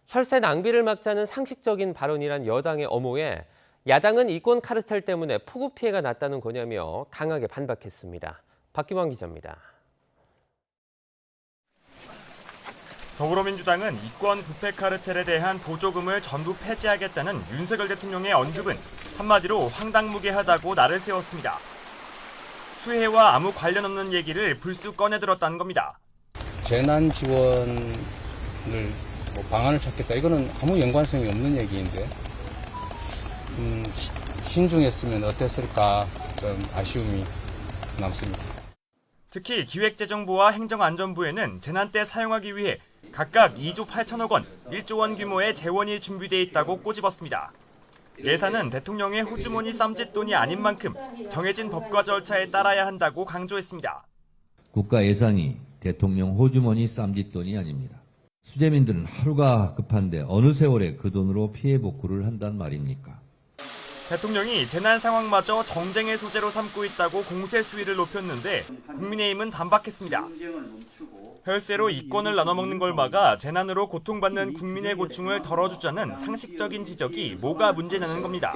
혈세 낭비를 막자는 상식적인 발언이란 여당의 엄호에 야당은 이권 카르텔 때문에 폭우 피해가 났다는 거냐며 강하게 반박했습니다. 박기광 기자입니다. 더불어민주당은 이권 부패 카르텔에 대한 보조금을 전부 폐지하겠다는 윤석열 대통령의 언급은 한마디로 황당무계하다고 날을 세웠습니다. 수해와 아무 관련 없는 얘기를 불쑥 꺼내들었다는 겁니다. 재난 지원을 방안을 찾겠다. 이거는 아무 연관성이 없는 얘기인데 신중했으면 어땠을까 좀 아쉬움이 남습니다. 특히 기획재정부와 행정안전부에는 재난 때 사용하기 위해 각각 2조 8천억 원, 1조 원 규모의 재원이 준비돼 있다고 꼬집었습니다. 예산은 대통령의 호주머니 쌈짓돈이 아닌 만큼 정해진 법과 절차에 따라야 한다고 강조했습니다. 국가 예산이 대통령 호주머니 쌈짓돈이 아닙니다. 수재민들은 하루가 급한데 어느 세월에 그 돈으로 피해 복구를 한단 말입니까? 대통령이 재난 상황마저 정쟁의 소재로 삼고 있다고 공세 수위를 높였는데 국민의힘은 반박했습니다. 혈세로 이권을 나눠먹는 걸 막아 재난으로 고통받는 국민의 고충을 덜어주자는 상식적인 지적이 뭐가 문제냐는 겁니다.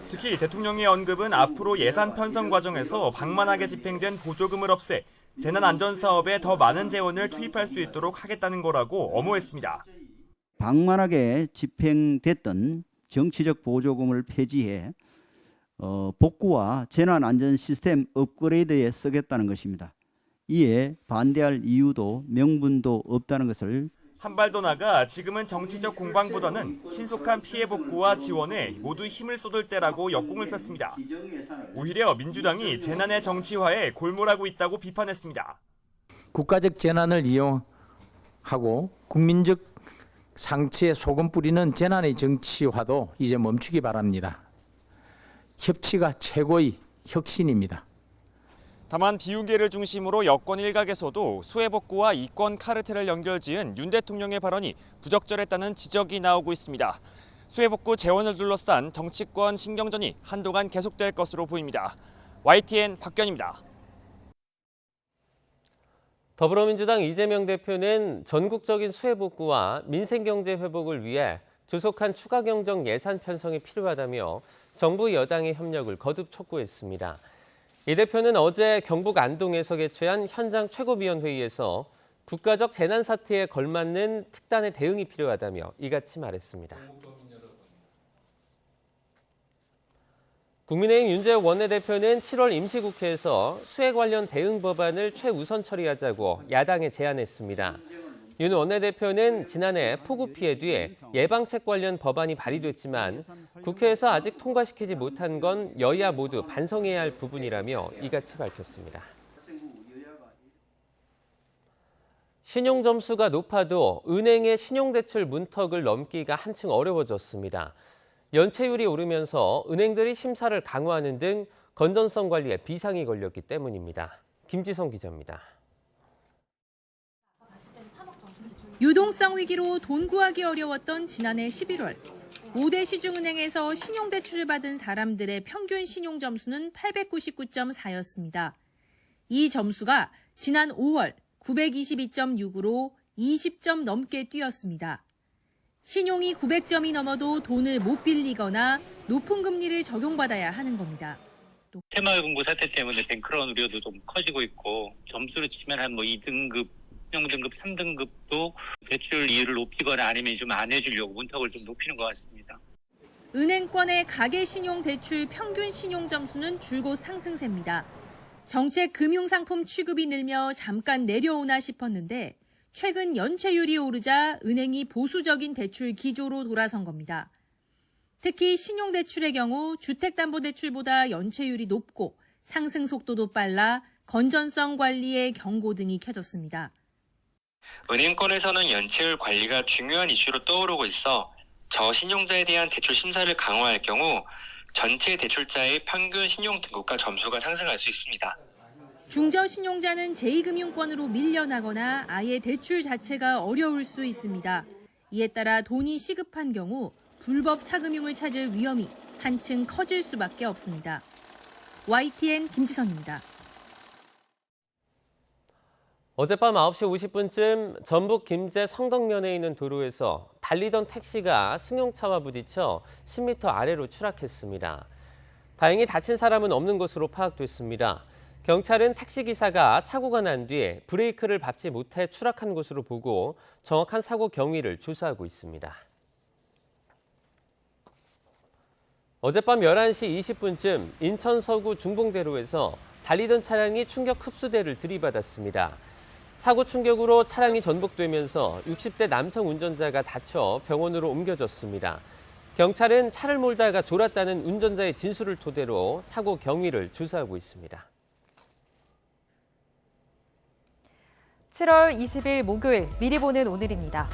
특히 대통령의 언급은 앞으로 예산 편성 과정에서 방만하게 집행된 보조금을 없애 재난안전사업에 더 많은 재원을 투입할 수 있도록 하겠다는 거라고 엄호했습니다. 방만하게 집행됐던 정치적 보조금을 폐지해 복구와 재난안전 시스템 업그레이드에 쓰겠다는 것입니다. 이에 반대할 이유도 명분도 없다는 것을 한 발 더 나가 지금은 정치적 공방보다는 신속한 피해 복구와 지원에 모두 힘을 쏟을 때라고 역공을 폈습니다. 오히려 민주당이 재난의 정치화에 골몰하고 있다고 비판했습니다. 국가적 재난을 이용하고 국민적 상처에 소금 뿌리는 재난의 정치화도 이제 멈추기 바랍니다. 협치가 최고의 혁신입니다. 다만 비우개를 중심으로 여권 일각에서도 수해 복구와 이권 카르텔을 연결지은 윤 대통령의 발언이 부적절했다는 지적이 나오고 있습니다. 수해 복구 재원을 둘러싼 정치권 신경전이 한동안 계속될 것으로 보입니다. YTN 박견입니다. 더불어민주당 이재명 대표는 전국적인 수해 복구와 민생경제 회복을 위해 조속한 추가 경정 예산 편성이 필요하다며 정부 여당의 협력을 거듭 촉구했습니다. 이 대표는 어제 경북 안동에서 개최한 현장 최고위원회의에서 국가적 재난 사태에 걸맞는 특단의 대응이 필요하다며 이같이 말했습니다. 국민의힘 윤재욱 원내대표는 7월 임시국회에서 수해 관련 대응 법안을 최우선 처리하자고 야당에 제안했습니다. 윤 원내대표는 지난해 폭우 피해 뒤에 예방책 관련 법안이 발의됐지만 국회에서 아직 통과시키지 못한 건 여야 모두 반성해야 할 부분이라며 이같이 밝혔습니다. 신용점수가 높아도 은행의 신용대출 문턱을 넘기가 한층 어려워졌습니다. 연체율이 오르면서 은행들이 심사를 강화하는 등 건전성 관리에 비상이 걸렸기 때문입니다. 김지성 기자입니다. 유동성 위기로 돈 구하기 어려웠던 지난해 11월 5대 시중은행에서 신용대출을 받은 사람들의 평균 신용점수는 899.4였습니다. 이 점수가 지난 5월 922.6으로 20점 넘게 뛰었습니다. 신용이 900점이 넘어도 돈을 못 빌리거나 높은 금리를 적용받아야 하는 겁니다. 새마을금고 사태 때문에 뱅크런 우려도 좀 커지고 있고 점수로 치면 한 2등급, 신용등급 3등급도 대출 이율을 높이거나 아니면 좀 안 해주려고 문턱을 좀 높이는 것 같습니다. 은행권의 가계신용대출 평균 신용점수는 줄곧 상승세입니다. 정책 금융상품 취급이 늘며 잠깐 내려오나 싶었는데 최근 연체율이 오르자 은행이 보수적인 대출 기조로 돌아선 겁니다. 특히 신용대출의 경우 주택담보대출보다 연체율이 높고 상승 속도도 빨라 건전성 관리에 경고 등이 켜졌습니다. 은행권에서는 연체율 관리가 중요한 이슈로 떠오르고 있어 저신용자에 대한 대출 심사를 강화할 경우 전체 대출자의 평균 신용 등급과 점수가 상승할 수 있습니다. 중저신용자는 제2금융권으로 밀려나거나 아예 대출 자체가 어려울 수 있습니다. 이에 따라 돈이 시급한 경우 불법 사금융을 찾을 위험이 한층 커질 수밖에 없습니다. YTN 김지선입니다. 어젯밤 9시 50분쯤 전북 김제 성덕면에 있는 도로에서 달리던 택시가 승용차와 부딪혀 10m 아래로 추락했습니다. 다행히 다친 사람은 없는 것으로 파악됐습니다. 경찰은 택시기사가 사고가 난 뒤에 브레이크를 밟지 못해 추락한 것으로 보고 정확한 사고 경위를 조사하고 있습니다. 어젯밤 11시 20분쯤 인천 서구 중봉대로에서 달리던 차량이 충격 흡수대를 들이받았습니다. 사고 충격으로 차량이 전복되면서 60대 남성 운전자가 다쳐 병원으로 옮겨졌습니다. 경찰은 차를 몰다가 졸았다는 운전자의 진술을 토대로 사고 경위를 조사하고 있습니다. 7월 20일 목요일 미리 보는 오늘입니다.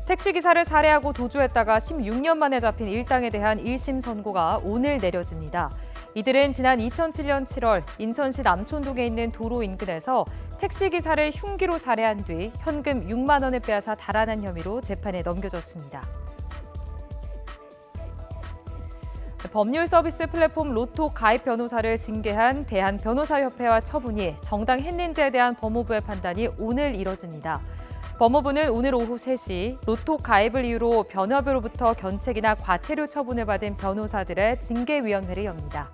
택시기사를 살해하고 도주했다가 16년 만에 잡힌 일당에 대한 1심 선고가 오늘 내려집니다. 이들은 지난 2007년 7월 인천시 남촌동에 있는 도로 인근에서 택시기사를 흉기로 살해한 뒤 현금 6만 원을 빼앗아 달아난 혐의로 재판에 넘겨졌습니다. 법률 서비스 플랫폼 로톡 가입 변호사를 징계한 대한변호사협회와 처분이 정당했는지에 대한 법무부의 판단이 오늘 이뤄집니다. 법무부는 오늘 오후 3시 로톡 가입을 이유로 변협으로부터 견책이나 과태료 처분을 받은 변호사들의 징계위원회를 엽니다.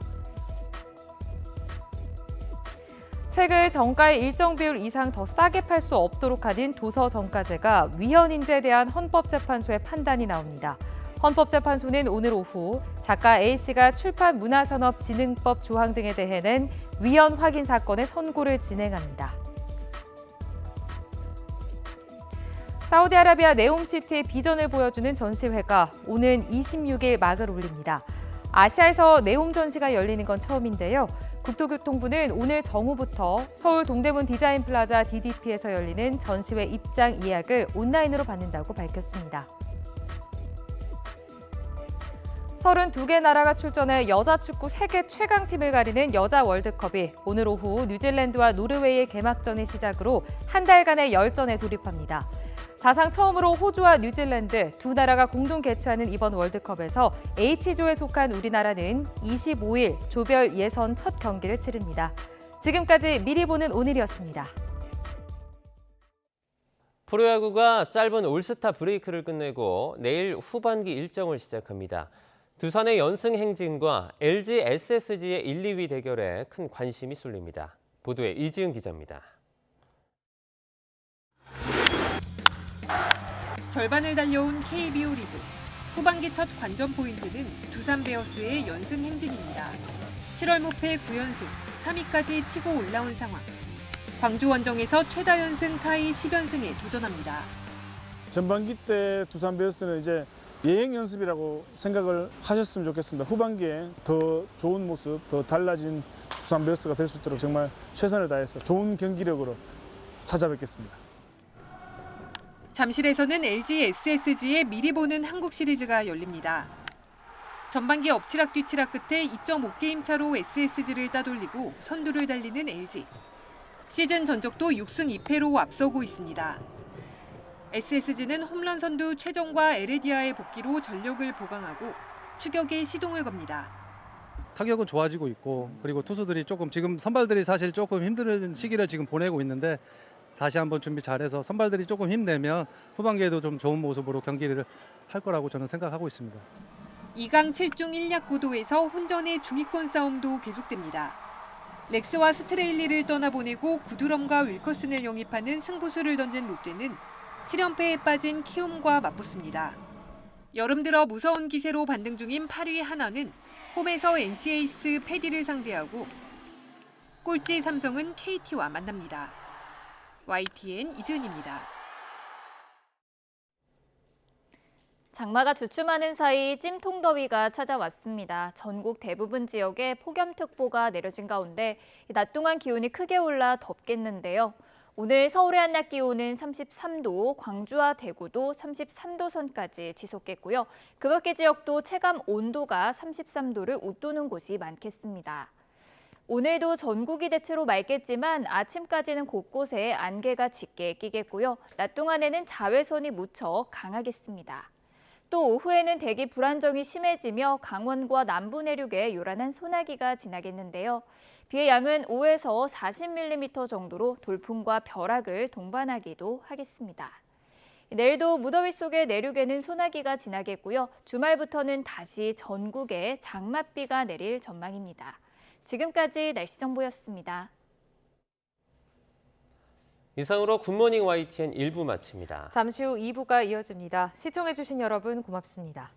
책을 정가의 일정 비율 이상 더 싸게 팔 수 없도록 하는 도서정가제가 위헌인지에 대한 헌법재판소의 판단이 나옵니다. 헌법재판소는 오늘 오후 작가 A씨가 출판문화산업진흥법 조항 등에 대해는 위헌 확인 사건의 선고를 진행합니다. 사우디아라비아 네옴시티의 비전을 보여주는 전시회가 오는 26일 막을 올립니다. 아시아에서 네옴 전시가 열리는 건 처음인데요. 국토교통부는 오늘 정오부터 서울 동대문 디자인 플라자 DDP에서 열리는 전시회 입장 예약을 온라인으로 받는다고 밝혔습니다. 32개 나라가 출전해 여자 축구 세계 최강팀을 가리는 여자 월드컵이 오늘 오후 뉴질랜드와 노르웨이의 개막전을 시작으로 한 달간의 열전에 돌입합니다. 사상 처음으로 호주와 뉴질랜드 두 나라가 공동 개최하는 이번 월드컵에서 H조에 속한 우리나라는 25일 조별 예선 첫 경기를 치릅니다. 지금까지 미리 보는 오늘이었습니다. 프로야구가 짧은 올스타 브레이크를 끝내고 내일 후반기 일정을 시작합니다. 두산의 연승 행진과 LG SSG의 1, 2위 대결에 큰 관심이 쏠립니다. 보도에 이지은 기자입니다. 절반을 달려온 KBO 리그. 후반기 첫 관전 포인트는 두산 베어스의 연승 행진입니다. 7월 무패 9연승, 3위까지 치고 올라온 상황. 광주 원정에서 최다 연승 타이 10연승에 도전합니다. 전반기 때 두산 베어스는 이제 예행 연습이라고 생각을 하셨으면 좋겠습니다. 후반기에 더 좋은 모습, 더 달라진 두산 베어스가 될 수 있도록 정말 최선을 다해서 좋은 경기력으로 찾아뵙겠습니다. 잠실에서는 LG SSG의 미리 보는 한국 시리즈가 열립니다. 전반기 엎치락뒤치락 끝에 2.5게임 차로 SSG를 따돌리고 선두를 달리는 LG. 시즌 전적도 6승 2패로 앞서고 있습니다. SSG는 홈런 선두 최정과 에레디아의 복귀로 전력을 보강하고 추격에 시동을 겁니다. 타격은 좋아지고 있고 그리고 투수들이 조금 지금 선발들이 사실 조금 힘든 시기를 지금 보내고 있는데 다시 한번 준비 잘해서 선발들이 조금 힘내면 후반기에도 좀 좋은 모습으로 경기를 할 거라고 저는 생각하고 있습니다. 2강 7중 1약 구도에서 혼전의 중위권 싸움도 계속됩니다. 렉스와 스트레일리를 떠나보내고 구드럼과 윌커슨을 영입하는 승부수를 던진 롯데는 7연패에 빠진 키움과 맞붙습니다. 여름 들어 무서운 기세로 반등 중인 8위 하나는 홈에서 NC 에이스 패디를 상대하고 꼴찌 삼성은 KT와 만납니다. YTN 이지은입니다. 장마가 주춤하는 사이 찜통더위가 찾아왔습니다. 전국 대부분 지역에 폭염특보가 내려진 가운데 낮 동안 기온이 크게 올라 덥겠는데요. 오늘 서울의 한낮 기온은 33도, 광주와 대구도 33도 선까지 지속했고요. 그 밖의 지역도 체감 온도가 33도를 웃도는 곳이 많겠습니다. 오늘도 전국이 대체로 맑겠지만 아침까지는 곳곳에 안개가 짙게 끼겠고요. 낮 동안에는 자외선이 무척 강하겠습니다. 또 오후에는 대기 불안정이 심해지며 강원과 남부 내륙에 요란한 소나기가 지나겠는데요. 비의 양은 5에서 40mm 정도로 돌풍과 벼락을 동반하기도 하겠습니다. 내일도 무더위 속에 내륙에는 소나기가 지나겠고요. 주말부터는 다시 전국에 장맛비가 내릴 전망입니다. 지금까지 날씨 정보였습니다. 이상으로 굿모닝 YTN 1부 마칩니다. 잠시 후 2부가 이어집니다. 시청해주신 여러분 고맙습니다.